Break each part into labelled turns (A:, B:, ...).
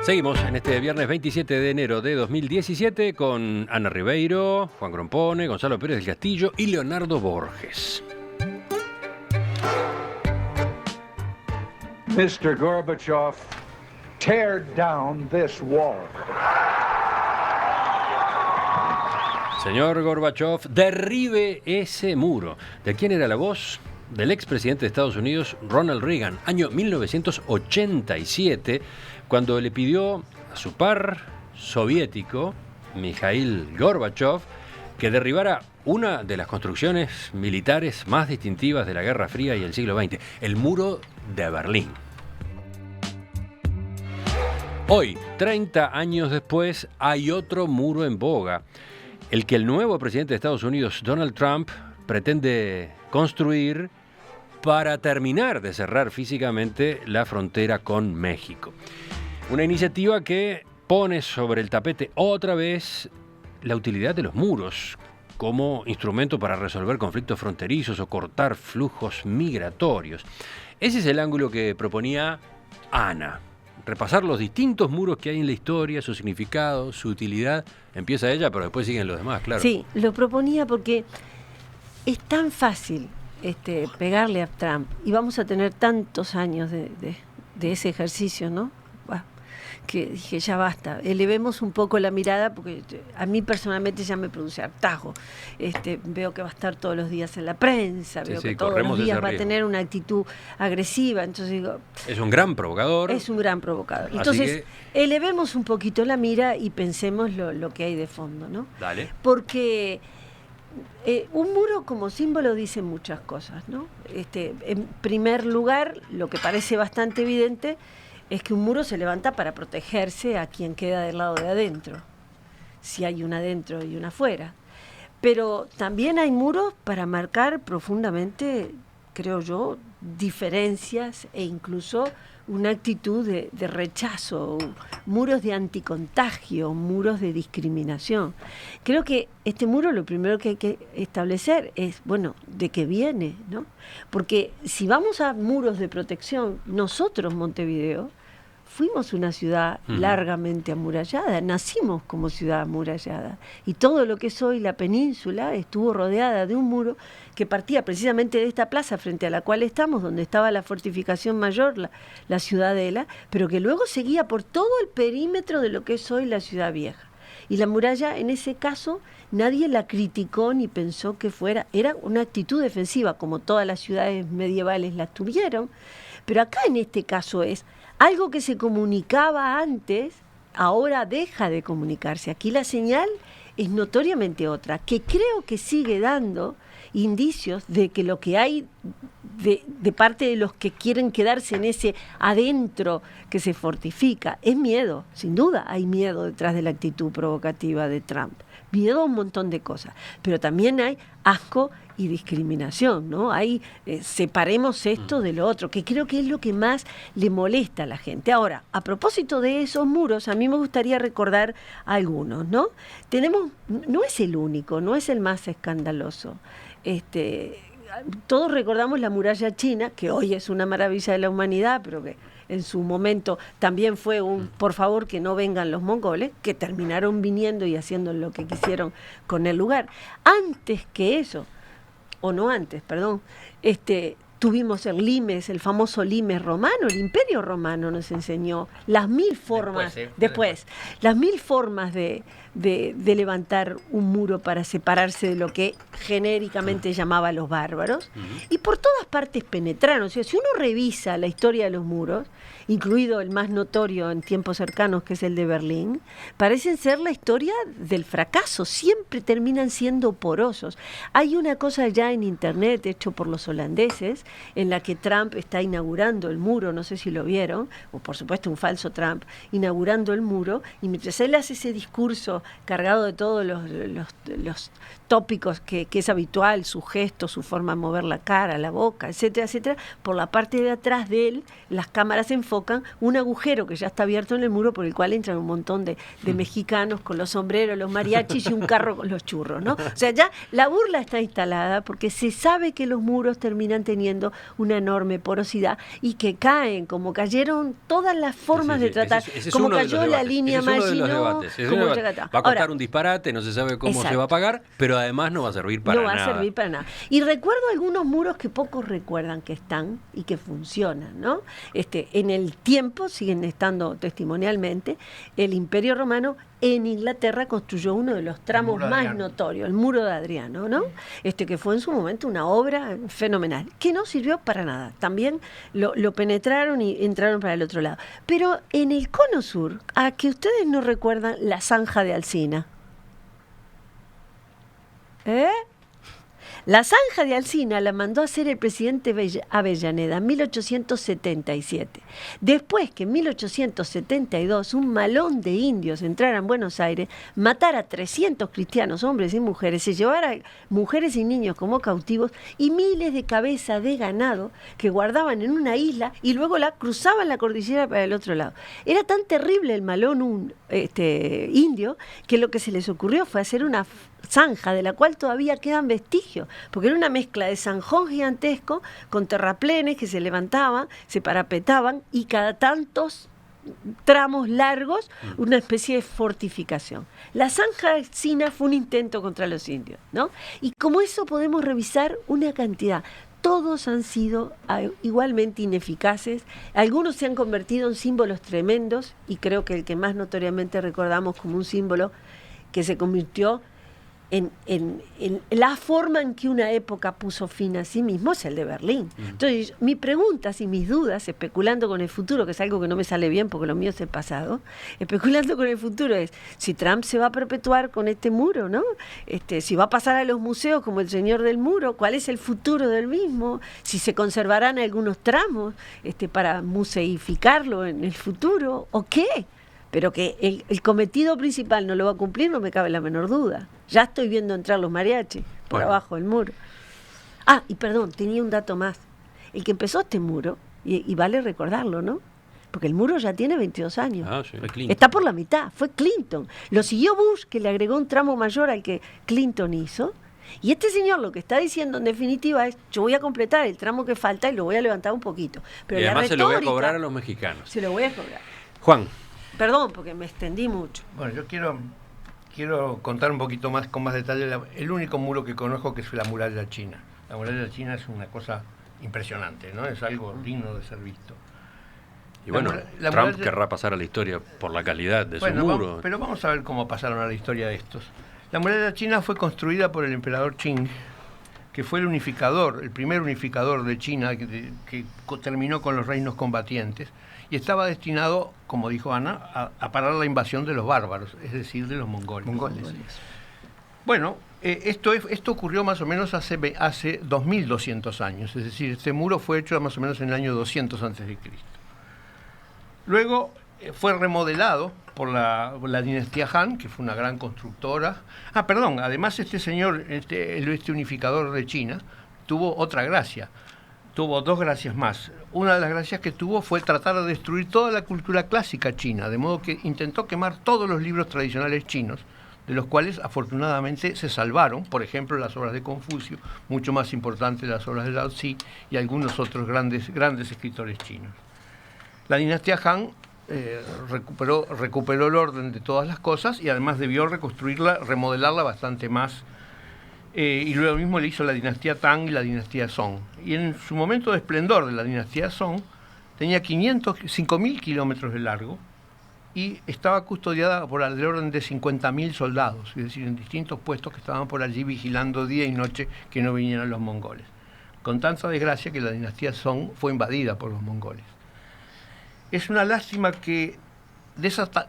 A: Seguimos en este viernes 27 de enero de 2017 con Ana Ribeiro, Juan Grompone, Gonzalo Pérez del Castillo y Leonardo Borges.
B: Mr. Gorbachev, tear down this wall.
A: Señor Gorbachev, derribe ese muro. ¿De quién era la voz? Del expresidente de Estados Unidos, Ronald Reagan, año 1987, cuando le pidió a su par soviético, Mikhail Gorbachev, que derribara una de las construcciones militares más distintivas de la Guerra Fría y el siglo XX, el muro de Berlín. Hoy, 30 años después, hay otro muro en boga, el que el nuevo presidente de Estados Unidos, Donald Trump, pretende construir para terminar de cerrar físicamente la frontera con México. Una iniciativa que pone sobre el tapete otra vez la utilidad de los muros como instrumento para resolver conflictos fronterizos o cortar flujos migratorios. Ese es el ángulo que proponía Ana. Repasar los distintos muros que hay en la historia, su significado, su utilidad. Empieza ella, pero después siguen los demás, claro.
C: Sí, lo proponía porque es tan fácil pegarle a Trump y vamos a tener tantos años de ese ejercicio, ¿no? Bah, que dije, ya basta, elevemos un poco la mirada porque a mí personalmente ya me produce hartazgo. Veo que va a estar todos los días en la prensa, veo que todos los días va a tener una actitud agresiva, entonces digo...
A: Es un gran provocador.
C: Es un gran provocador. Entonces, elevemos un poquito la mira y pensemos lo que hay de fondo, ¿no?
A: Dale.
C: Porque... un muro como símbolo dice muchas cosas, ¿no? En primer lugar, lo que parece bastante evidente es que un muro se levanta para protegerse a quien queda del lado de adentro, si hay una adentro y una afuera. Pero también hay muros para marcar profundamente, creo yo, diferencias e incluso una actitud de rechazo, muros de anticontagio, muros de discriminación. Creo que este muro lo primero que hay que establecer es, bueno, ¿de qué viene?, ¿no? Porque si vamos a muros de protección, nosotros, Montevideo, fuimos una ciudad largamente amurallada, nacimos como ciudad amurallada y todo lo que es hoy la península estuvo rodeada de un muro que partía precisamente de esta plaza frente a la cual estamos, donde estaba la fortificación mayor, la ciudadela, pero que luego seguía por todo el perímetro de lo que es hoy la ciudad vieja. Y la muralla, en ese caso, nadie la criticó ni pensó que era una actitud defensiva, como todas las ciudades medievales las tuvieron, pero acá en este caso es algo que se comunicaba antes, ahora deja de comunicarse. Aquí la señal es notoriamente otra, que creo que sigue dando indicios de que lo que hay de parte de los que quieren quedarse en ese adentro que se fortifica es miedo, sin duda hay miedo detrás de la actitud provocativa de Trump. Miedo a un montón de cosas, pero también hay asco y discriminación, ¿no? Hay separemos esto de lo otro, que creo que es lo que más le molesta a la gente. Ahora, a propósito de esos muros, a mí me gustaría recordar algunos, ¿no? No es el único, no es el más escandaloso. Todos recordamos la muralla china, que hoy es una maravilla de la humanidad, pero que en su momento también fue un por favor que no vengan los mongoles, que terminaron viniendo y haciendo lo que quisieron con el lugar. Antes que eso, o no antes, perdón, tuvimos el limes, el famoso limes romano, el Imperio Romano nos enseñó las 1000 formas, las 1000 formas de levantar un muro para separarse de lo que genéricamente llamaba los bárbaros, y por todas partes penetraron. O sea, si uno revisa la historia de los muros, incluido el más notorio en tiempos cercanos, que es el de Berlín, parecen ser la historia del fracaso, siempre terminan siendo porosos. Hay una cosa ya en internet, hecho por los holandeses, en la que Trump está inaugurando el muro, no sé si lo vieron, o por supuesto un falso Trump, inaugurando el muro, y mientras él hace ese discurso cargado de todos los tópicos que es habitual, su gesto, su forma de mover la cara, la boca, etcétera, etcétera. Por la parte de atrás de él, las cámaras enfocan un agujero que ya está abierto en el muro por el cual entran un montón de mexicanos con los sombreros, los mariachis y un carro con los churros, ¿no? O sea, ya la burla está instalada porque se sabe que los muros terminan teniendo una enorme porosidad y que caen, como cayeron todas las formas de tratar,
A: ese es
C: como
A: uno de
C: cayó
A: los
C: la
A: debates.
C: línea
A: Ese es uno de los
C: Maginot,
A: debates.
C: como
A: Va a costar
C: ahora,
A: un disparate, no se sabe cómo
C: exacto.
A: se va a pagar, pero además no va a servir para nada.
C: No va a servir para nada. Y recuerdo algunos muros que pocos recuerdan que están y que funcionan, ¿no? En el tiempo, siguen estando testimonialmente, el Imperio Romano en Inglaterra construyó uno de los tramos más notorios, el Muro de Adriano, ¿no? Que fue en su momento una obra fenomenal, que no sirvió para nada. También lo penetraron y entraron para el otro lado. Pero en el Cono Sur, a que ustedes no recuerdan la zanja de Alsina. La zanja de Alsina la mandó a hacer el presidente Avellaneda en 1877. Después que en 1872 un malón de indios entrara en Buenos Aires, matara a 300 cristianos, hombres y mujeres, se llevara mujeres y niños como cautivos y miles de cabezas de ganado que guardaban en una isla y luego la cruzaban la cordillera para el otro lado. Era tan terrible el malón indio que lo que se les ocurrió fue hacer una zanja de la cual todavía quedan vestigios, porque era una mezcla de zanjón gigantesco con terraplenes que se levantaban, se parapetaban y cada tantos tramos largos una especie de fortificación. La zanja Alsina fue un intento contra los indios, ¿no? Y como eso podemos revisar una cantidad. Todos han sido igualmente ineficaces, algunos se han convertido en símbolos tremendos y creo que el que más notoriamente recordamos como un símbolo que se convirtió en la forma en que una época puso fin a sí mismo es el de Berlín. Entonces, mis preguntas y mis dudas, especulando con el futuro, que es algo que no me sale bien porque lo mío es el pasado, especulando con el futuro es si Trump se va a perpetuar con este muro, ¿no? Si va a pasar a los museos como el señor del muro, cuál es el futuro del mismo, si se conservarán algunos tramos para museificarlo en el futuro, o qué. Pero que el cometido principal no lo va a cumplir, no me cabe la menor duda. Ya estoy viendo entrar los mariachis por abajo del muro. Ah, y perdón, tenía un dato más. El que empezó este muro, y vale recordarlo, ¿no? Porque el muro ya tiene 22 años.
A: Ah, sí.
C: Está por la mitad, fue Clinton. Lo siguió Bush, que le agregó un tramo mayor al que Clinton hizo. Y este señor lo que está diciendo en definitiva es, yo voy a completar el tramo que falta y lo voy a levantar un poquito. Pero
A: y además se lo voy a cobrar a los mexicanos.
C: Se lo voy a cobrar.
A: Juan.
C: Perdón, porque me extendí mucho.
D: Bueno, yo quiero contar un poquito más, con más detalle, el único muro que conozco, que es la muralla china. La muralla china es una cosa impresionante, ¿no? Es algo digno de ser visto.
A: Y bueno, Trump querrá pasar a la historia por la calidad de su muro.
D: Pero vamos a ver cómo pasaron a la historia de estos. La muralla china fue construida por el emperador Qing, que fue el unificador, el primer unificador de China, que terminó con los reinos combatientes, y estaba destinado, como dijo Ana, a parar la invasión de los bárbaros, es decir, de los mongoles. Bueno, esto ocurrió más o menos hace 2.200 años, es decir, este muro fue hecho más o menos en el año 200 a.C. Luego fue remodelado por la dinastía Han, que fue una gran constructora. Además este señor, este unificador de China, tuvo otra gracia. Tuvo dos gracias más. Una de las gracias que tuvo fue tratar de destruir toda la cultura clásica china, de modo que intentó quemar todos los libros tradicionales chinos, de los cuales afortunadamente se salvaron, por ejemplo, las obras de Confucio, mucho más importantes las obras de Lao Tzu y algunos otros grandes escritores chinos. La dinastía Han recuperó el orden de todas las cosas y además debió reconstruirla, remodelarla bastante más. Y luego mismo le hizo la dinastía Tang y la dinastía Song. Y en su momento de esplendor de la dinastía Song, tenía 5.000 kilómetros de largo y estaba custodiada por el orden de 50.000 soldados, es decir, en distintos puestos que estaban por allí vigilando día y noche que no vinieran los mongoles. Con tanta desgracia que la dinastía Song fue invadida por los mongoles. Es una lástima que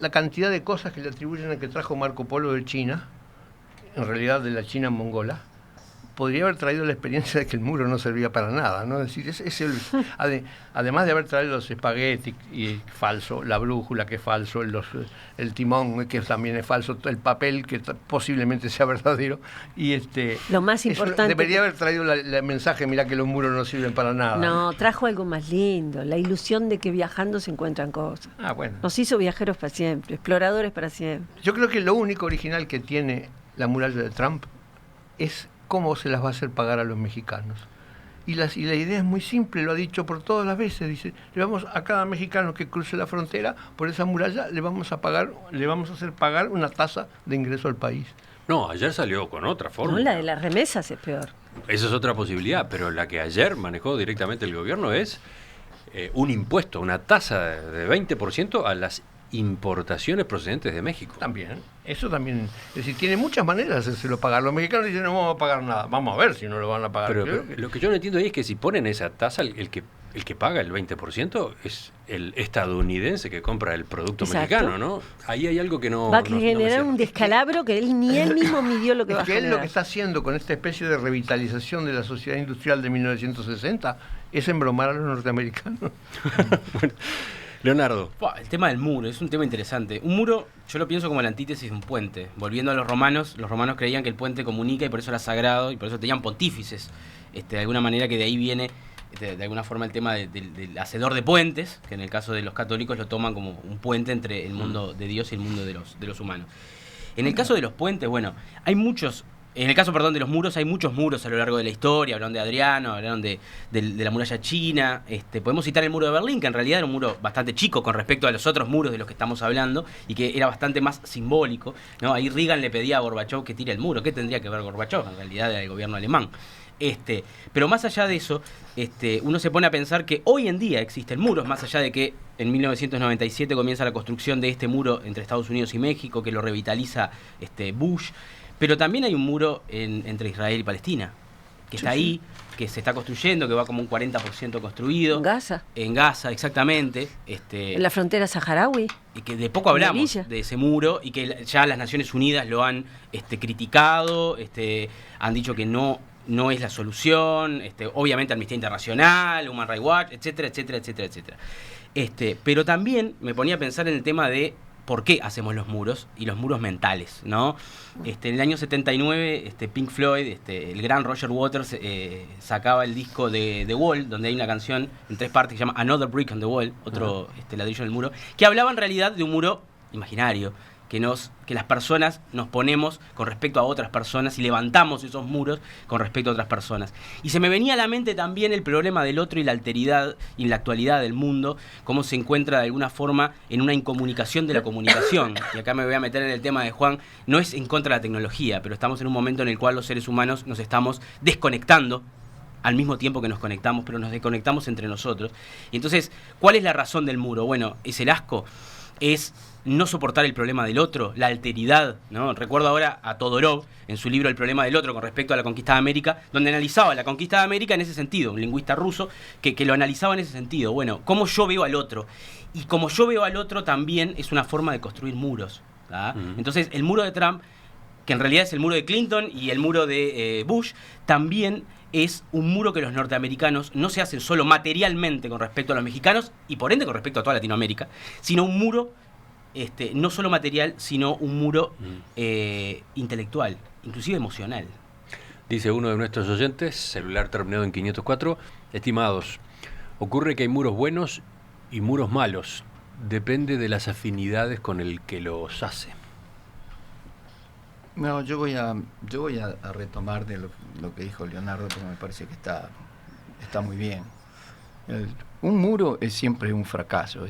D: la cantidad de cosas que le atribuyen a que trajo Marco Polo de China, en realidad de la China mongola, podría haber traído la experiencia de que el muro no servía para nada, ¿no? Es decir, además de haber traído los espaguetis, y es falso, la brújula, que es falso, el timón, que también es falso, el papel, que posiblemente sea verdadero, y
C: lo más importante...
D: debería haber traído el mensaje, mira que los muros no sirven para nada.
C: No, trajo algo más lindo, la ilusión de que viajando se encuentran cosas.
D: Bueno.
C: Nos hizo viajeros para siempre, exploradores para siempre.
D: Yo creo que lo único original que tiene la muralla de Trump es cómo se las va a hacer pagar a los mexicanos. Y la idea es muy simple, lo ha dicho por todas las veces, dice, le vamos a cada mexicano que cruce la frontera por esa muralla, le vamos a hacer pagar una tasa de ingreso al país.
A: No, ayer salió con otra forma.
C: No, la de las remesas es peor.
A: Esa es otra posibilidad, pero la que ayer manejó directamente el gobierno es un impuesto, una tasa de 20% a las importaciones procedentes de México.
D: También, eso también, es decir, tiene muchas maneras de hacérselo pagar. Los mexicanos dicen, no vamos a pagar nada, vamos a ver si no lo van a pagar.
A: Pero lo que yo no entiendo ahí es que si ponen esa tasa, el que paga el 20% es el estadounidense que compra el producto mexicano, ¿no? Ahí hay algo que no...
C: Va a generar un descalabro que ni él mismo midió lo que va a generar.
D: Él lo que está haciendo con esta especie de revitalización de la sociedad industrial de 1960 es embromar a los norteamericanos.
A: Bueno, Leonardo.
E: El tema del muro es un tema interesante. Un muro, yo lo pienso como la antítesis de un puente. Volviendo a los romanos creían que el puente comunica y por eso era sagrado y por eso tenían pontífices. De alguna manera que de ahí viene, de alguna forma, el tema del hacedor de puentes, que en el caso de los católicos lo toman como un puente entre el mundo de Dios y el mundo de los humanos. En el caso de los puentes, bueno, hay muchos... En el caso, de los muros, hay muchos muros a lo largo de la historia. Hablaron de Adriano, hablaron de la muralla china. Podemos citar el muro de Berlín, que en realidad era un muro bastante chico con respecto a los otros muros de los que estamos hablando y que era bastante más simbólico, ¿no? Ahí Reagan le pedía a Gorbachov que tire el muro. ¿Qué tendría que ver Gorbachov? En realidad era el gobierno alemán. Pero más allá de eso, uno se pone a pensar que hoy en día existen muros, más allá de que en 1997 comienza la construcción de este muro entre Estados Unidos y México, que lo revitaliza Bush. Pero también hay un muro entre Israel y Palestina, que está ahí, que se está construyendo, que va como un 40% construido.
C: ¿En Gaza?
E: En Gaza, exactamente.
C: En la frontera saharaui.
E: Y que de poco hablamos de ese muro y que ya las Naciones Unidas lo han criticado, han dicho que no es la solución, obviamente Amnistía Internacional, Human Rights Watch, etcétera, etcétera, etcétera, etcétera. Pero también me ponía a pensar en el tema de por qué hacemos los muros y los muros mentales, ¿no? En el año 79, Pink Floyd, el gran Roger Waters, sacaba el disco de The Wall, donde hay una canción en 3 partes que se llama Another Brick on the Wall, otro ladrillo en el muro, que hablaba en realidad de un muro imaginario, que las personas nos ponemos con respecto a otras personas y levantamos esos muros con respecto a otras personas. Y se me venía a la mente también el problema del otro y la alteridad y la actualidad del mundo, cómo se encuentra de alguna forma en una incomunicación de la comunicación. Y acá me voy a meter en el tema de Juan, no es en contra de la tecnología, pero estamos en un momento en el cual los seres humanos nos estamos desconectando al mismo tiempo que nos conectamos, pero nos desconectamos entre nosotros. Y entonces, ¿cuál es la razón del muro? Bueno, es el asco, es no soportar el problema del otro, la alteridad, ¿no? Recuerdo ahora a Todorov en su libro El problema del otro con respecto a la conquista de América, donde analizaba la conquista de América en ese sentido, un lingüista ruso que lo analizaba en ese sentido. Bueno, cómo yo veo al otro. Y como yo veo al otro también es una forma de construir muros, ¿tá? Entonces el muro de Trump, que en realidad es el muro de Clinton y el muro de Bush, también es un muro que los norteamericanos no se hacen solo materialmente con respecto a los mexicanos y por ende con respecto a toda Latinoamérica, sino un muro no solo material, sino un muro intelectual, inclusive emocional.
A: Dice uno de nuestros oyentes, celular terminado en 504, estimados, ocurre que hay muros buenos y muros malos, depende de las afinidades con el que los hace.
F: No, yo voy a retomar de lo que dijo Leonardo, porque me parece que está muy bien. Un muro es siempre un fracaso.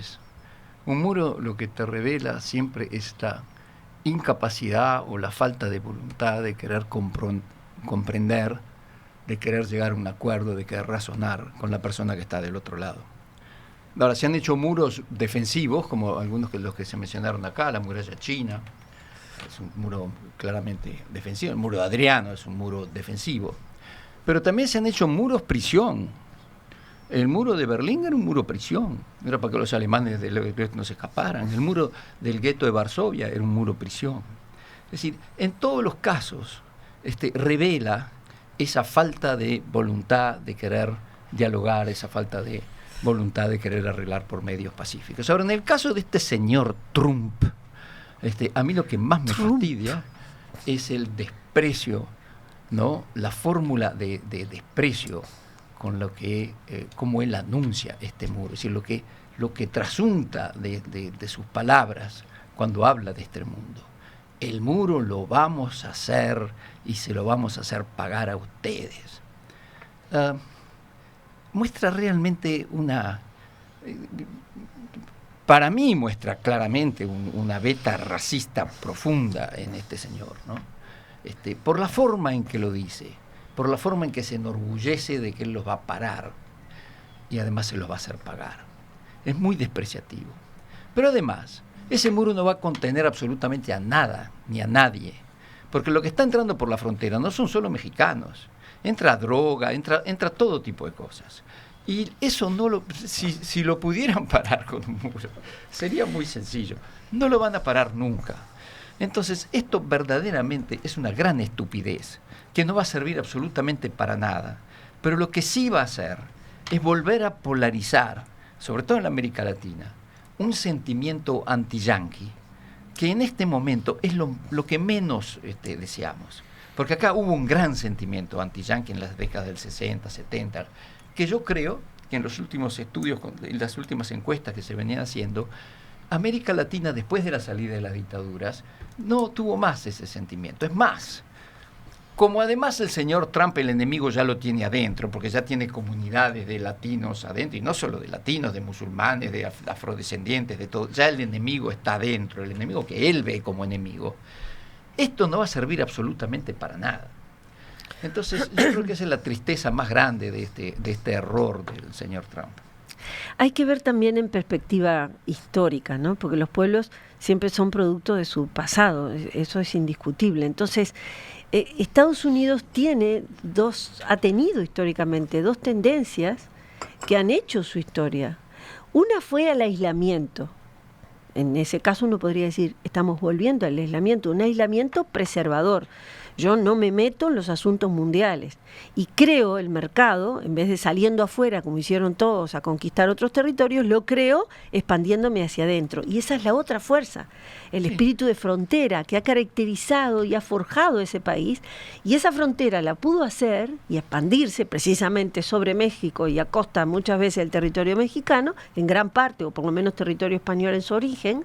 F: Un muro lo que te revela siempre es la incapacidad o la falta de voluntad de querer comprender, de querer llegar a un acuerdo, de querer razonar con la persona que está del otro lado. Ahora, se han hecho muros defensivos, como algunos de los que se mencionaron acá, la muralla china, es un muro claramente defensivo, el muro de Adriano es un muro defensivo, pero también se han hecho muros prisión. El muro de Berlín era un muro prisión, era para que los alemanes no se escaparan. El muro del gueto de Varsovia era un muro prisión. Es decir, en todos los casos revela esa falta de voluntad de querer dialogar, esa falta de voluntad de querer arreglar por medios pacíficos. Ahora, en el caso de este señor Trump, a mí lo que más me fastidia es el desprecio, ¿no? La fórmula de desprecio con lo que, como él anuncia este muro, es decir, lo que trasunta de sus palabras cuando habla de este mundo. El muro lo vamos a hacer y se lo vamos a hacer pagar a ustedes. Muestra realmente para mí muestra claramente una beta racista profunda en este señor, ¿no? Por la forma en que lo dice, por la forma en que se enorgullece de que él los va a parar y además se los va a hacer pagar. Es muy despreciativo. Pero además, ese muro no va a contener absolutamente a nada, ni a nadie, porque lo que está entrando por la frontera no son solo mexicanos, entra droga, entra todo tipo de cosas. Y eso si lo pudieran parar con un muro, sería muy sencillo. No lo van a parar nunca. Entonces, esto verdaderamente es una gran estupidez, que no va a servir absolutamente para nada. Pero lo que sí va a hacer es volver a polarizar, sobre todo en la América Latina, un sentimiento anti-yanqui, que en este momento es lo que menos deseamos. Porque acá hubo un gran sentimiento anti-yanqui en las décadas del 60, 70, que yo creo que en los últimos estudios, en las últimas encuestas que se venían haciendo, América Latina, después de la salida de las dictaduras, no tuvo más ese sentimiento. Es más, como además el señor Trump, el enemigo ya lo tiene adentro, porque ya tiene comunidades de latinos adentro, y no solo de latinos, de musulmanes, de afrodescendientes, de todo, ya el enemigo está adentro, el enemigo que él ve como enemigo. Esto no va a servir absolutamente para nada. Entonces, yo creo que esa es la tristeza más grande de este error del señor Trump.
C: Hay que ver también en perspectiva histórica, ¿no? Porque los pueblos siempre son producto de su pasado, eso es indiscutible. Entonces, Estados Unidos ha tenido históricamente dos tendencias que han hecho su historia. Una fue al aislamiento. En ese caso uno podría decir, estamos volviendo al aislamiento, un aislamiento preservador. Yo no me meto en los asuntos mundiales y creo el mercado, en vez de saliendo afuera como hicieron todos a conquistar otros territorios, lo creo expandiéndome hacia adentro. Y esa es la otra fuerza, el espíritu de frontera que ha caracterizado y ha forjado ese país, y esa frontera la pudo hacer y expandirse precisamente sobre México y a costa muchas veces del territorio mexicano, en gran parte, o por lo menos territorio español en su origen,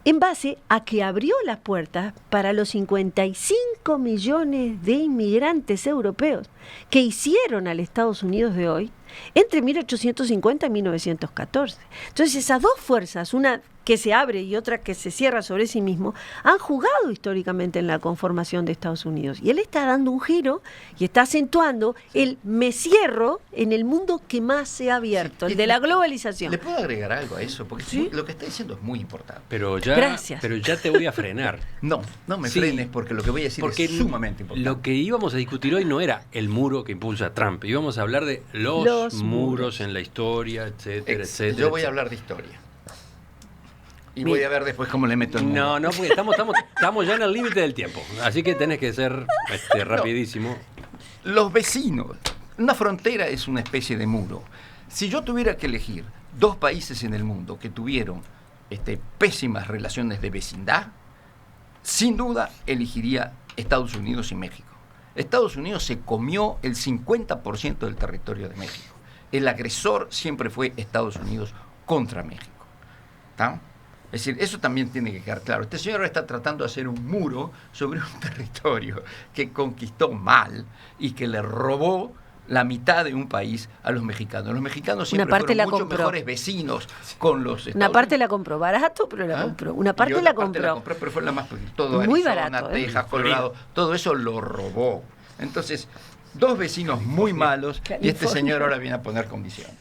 C: en base a que abrió las puertas para los 55 millones de inmigrantes europeos que hicieron al Estados Unidos de hoy entre 1850 y 1914. Entonces esas dos fuerzas, una que se abre y otra que se cierra sobre sí mismo, han jugado históricamente en la conformación de Estados Unidos. Y él está dando un giro y está acentuando el me cierro en el mundo que más se ha abierto, el de la globalización.
F: ¿Le puedo agregar algo a eso? Porque lo que está diciendo es muy importante.
A: Pero ya te voy a frenar.
F: No me frenes, porque lo que voy a decir es sumamente importante.
A: Lo que íbamos a discutir hoy no era el muro que impulsa a Trump, íbamos a hablar de los muros en la historia, etcétera, etcétera.
F: Yo voy a hablar de historia. Y voy a ver después cómo le meto el muro.
A: No, porque estamos ya en el límite del tiempo. Así que tenés que ser rapidísimo.
F: Los vecinos. Una frontera es una especie de muro. Si yo tuviera que elegir dos países en el mundo que tuvieron pésimas relaciones de vecindad, sin duda elegiría Estados Unidos y México. Estados Unidos se comió el 50% del territorio de México. El agresor siempre fue Estados Unidos contra México. ¿Está? Es decir, eso también tiene que quedar claro. Este señor está tratando de hacer un muro sobre un territorio que conquistó mal y que le robó la mitad de un país a los mexicanos. Los mexicanos siempre fueron mucho mejores vecinos con los Estados Unidos.
C: Una parte la compró barato, pero la compró. Una parte la compró.
F: Pero fue la más... Todo
C: muy
F: Arizona,
C: barato,
F: Texas, Colorado, todo eso lo robó. Entonces, dos vecinos muy malos y este señor ahora viene a poner condiciones.